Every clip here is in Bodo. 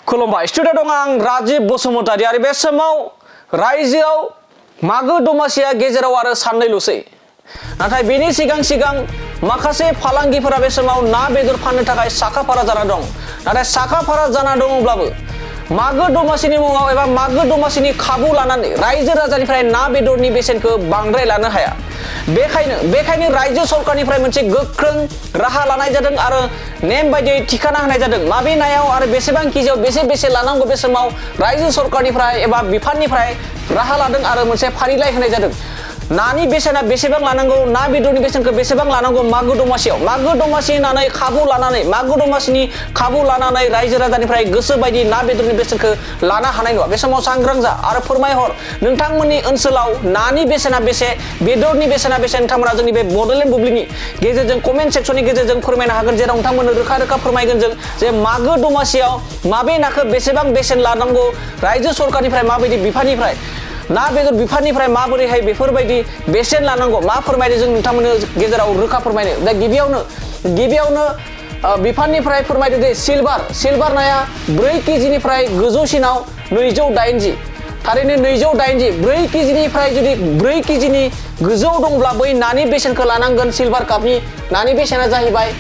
खुलुमबाय स्टुडिअ दं आं राजिब बसुमतारी आरो बे समाव रायजोआव मागो दमासिया गेजेराव आरो साननैल'सै नाथाय बेनि सिगां माखासे फालांगिफोरा बे समाव ना बेदर फाननो थाखाय साखाफारा जाना दं नाथाय साखाफारा जाना दङब्लाबो मागो दमासिनि मुङाव एबा मागो दमासिनि खाबु लानानै रायजो राजानिफ्राय ना बेदरनि बेसेनखौ बांद्राय लानो हाया बेखायनो रायजो सरकारनिफ्राय मोनसे गोख्रों राहा लानाय जादों आरो नेम बायदियै थिखाना होनाय जादों माबे नायाव आरो बेसेबां केजियाव बेसे लानांगौ बे समाव रायजो सरकारनिफ्राय एबा बिफाननिफ्राय राहा लादों आरो मोनसे फारिलाइ होनाय जादों नानि बेसेना बेसेबां लानांगौ ना बेदरनि बेसेनखौ बेसेबां लानांगौ मागो दमासियाव मागो दमासि होननानै मागो दमासिनि खाबु लानानै रायजो राजानिफ्राय गोसो बायदि ना बेदरनि बेसेनखौ लानो हानाय नङा बे समाव सांग्रां जा आरो फोरमायहर नोंथांमोननि ओनसोलाव नानि बेसेना बेसे बेदरनि बेसेना बेसे नोंथांमोना जोंनि बे बड'लेण्ड बुब्लिनि गेजेरजों कमेन्ट सेक्सननि गेजेरजों फोरमायनो हागोन जेराव नोंथांमोननो रोखा फोरमायगोन जों जे मागो दमासियाव माबे नाखौ बेसेबां बेसेन लानांगौ रायजो सरकारनिफ्राय माबायदि बिफाननिफ्राय ना बेदर बिफाननिफ्राय माबोरैहाय बेफोरबायदि बेसेन लानांगौ मा फोरमायदों जों नोंथांमोननो गेजेराव रोखा फोरमायनो दा गिबियावनो बिफाननिफ्राय फोरमायदों जे सिलभार नाया 4 केजिनिफ्राय गोजौसिनाव 280 थारैनो 280 4 केजिनिफ्राय जुदि 4 केजिनि गोजौ दंब्ला बै नानि बेसेनखौ लानांगोन सिलभार कापनि नानि बेसेना जाहैबाय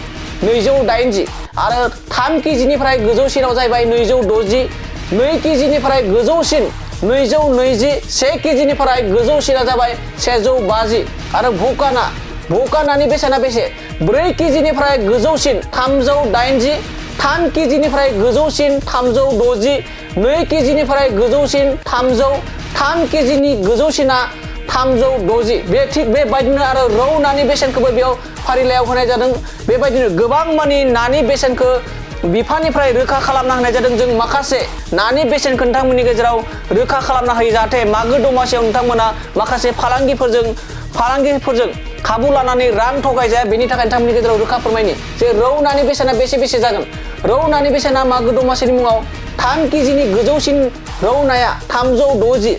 280 आरो 3 केजिनिफ्राय गोजौसिनाव जाहैबाय 260 2 केजिनिफ्राय गोजौसिन 220 1 केजिनिफ्राय गोजौसिना जाबाय 150 आरो भकानानि बेसेना बेसे 4 केजिनिफ्राय गोजौसिन 380 3 केजिनिफ्राय गोजौसिन 360 2 केजिनिफ्राय गोजौसिन 300 3 केजिनि गोजौसिना 360 बे थिग बेबायदिनो आरो रौ नानि बेसेनखौबो बेयाव फारिलाइयाव होनाय जादों बेबायदिनो गोबां मानि नानि बेसेनखौ बिफाननिफ्राय रोखा खालामना होनाय जादों जों माखासे नानि बेसेनखौ नोंथांमोननि गेजेराव रोखा खालामना होयो जाहाथे मागो दमासियाव नोंथांमोना माखासे फालांगिफोरजों खाबु लानानै रां थगायजाया बेनि थाखाय नोंथांमोननि गेजेराव रोखा फोरमायनि जे रौ नानि बेसेना बेसे जागोन रौ नानि बेसेना मागो दमासिनि मुङाव 3 केजिनि गोजौसिन रौ नाया 360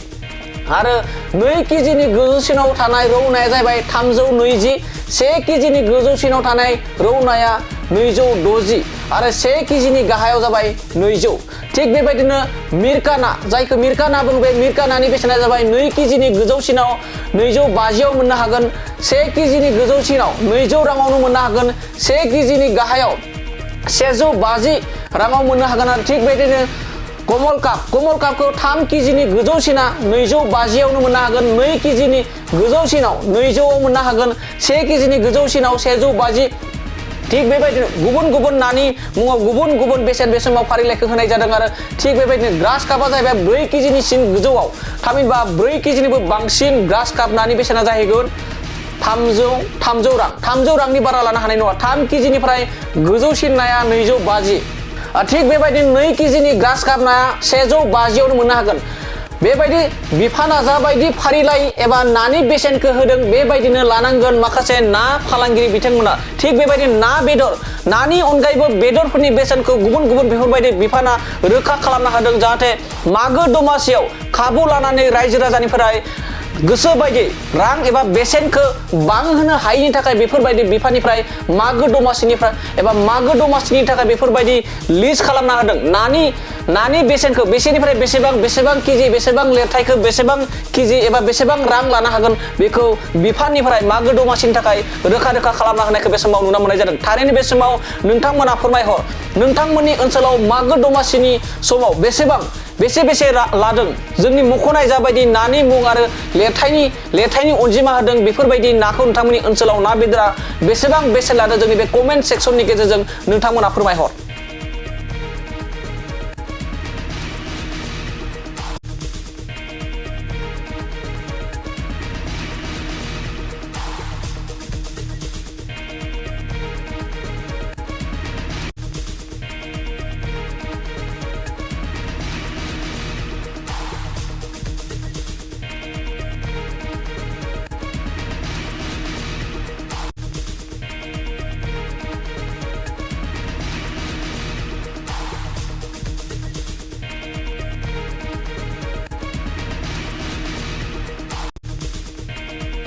आरो 2 केजिनि गोजौसिनाव थानाय रौ नाया जाहैबाय 320 1 केजिनि गोजौसिनाव थानाय रौ नाया 260 आरो 1 केजिनि गाहायाव जाबाय 200 थिग बेबायदिनो मिरका ना जायखौ मिरका ना बुङो बे मिरका नानि बेसेना जाबाय 2 केजिनि गोजौसिनाव 250 आव मोननो हागोन 1 केजिनि गोजौसिनाव 200 राङावनो मोननो हागोन 1 केजिनि गाहायाव 150 राङाव मोननो हागोन आरो थिग बेबायदिनो कमल कापखौ 3 केजिनि गोजौसिना 250 आवनो मोननो हागोन 2 केजिनि गोजौसिनाव 200 आव मोननो हागोन 1 केजिनि गोजौसिनाव 150 थिग बेबायदिनो गुबुन नानि मुङाव गुबुन बेसेन बे समाव फारिलाइखौ होनाय जादों आरो थिग बेबायदिनो ग्रास कापआ जाहैबाय 4 केजिनिसिम गोजौआव थामहिनबा 4 केजिनिबो बांसिन ग्रास काप नानि बेसेना जाहैगोन 300 रां 300 रांनि बारा लानो हानाय नङा 3 केजिनिफ्राय गोजौसिन नाया 250 थिग बेबायदिनो 2 केजिनि ग्रास काप नाया 150 आवनो मोननो हागोन बेबायदि बिफाना जाबायदि फारिलाइ एबा नानि बेसेनखौ होदों बेबायदिनो लानांगोन माखासे ना फालांगिरि बिथांमोना थिग बेबायदिनो ना बेदर नानि अनगायैबो बेदरफोरनि बेसेनखौ गुबुन बेफोरबायदि बिफाना रोखा खालामना होदों जाहाथे मागो दमासियाव खाबु लानानै रायजो राजानिफ्राय गोसो बायदि रां एबा बेसेनखौ बांहोनो हायैनि थाखाय बेफोरबायदि बिफाननिफ्राय मागो दमासिनि थाखाय बेफोरबायदि लिस्ट खालामना होदों नानि बेसेनखौ बेसेनिफ्राय बेसेबां केजि बेसेबां लेरथायखौ बेसेबां केजि एबा बेसेबां रां लानो हागोन बेखौ बिफाननिफ्राय मागो दमासिनि थाखाय रोखा खालामना होनायखौ बे समाव नुनो मोननाय जादों थारैनो बे समाव नोंथांमोना फोरमायहर नोंथांमोननि ओनसोलाव मागो दमासिनि समाव बेसे लादों जोंनि मख'नाय जाबायदि नानि मुं आरो लेरथायनि अनजिमा होदों बेफोरबायदि नाखौ नोंथांमोननि ओनसोलाव ना बेदरा बेसेबां बेसेन लादों जोंनि बे कमेन्ट सेक्सननि गेजेरजों नोंथांमोना फोरमायहर।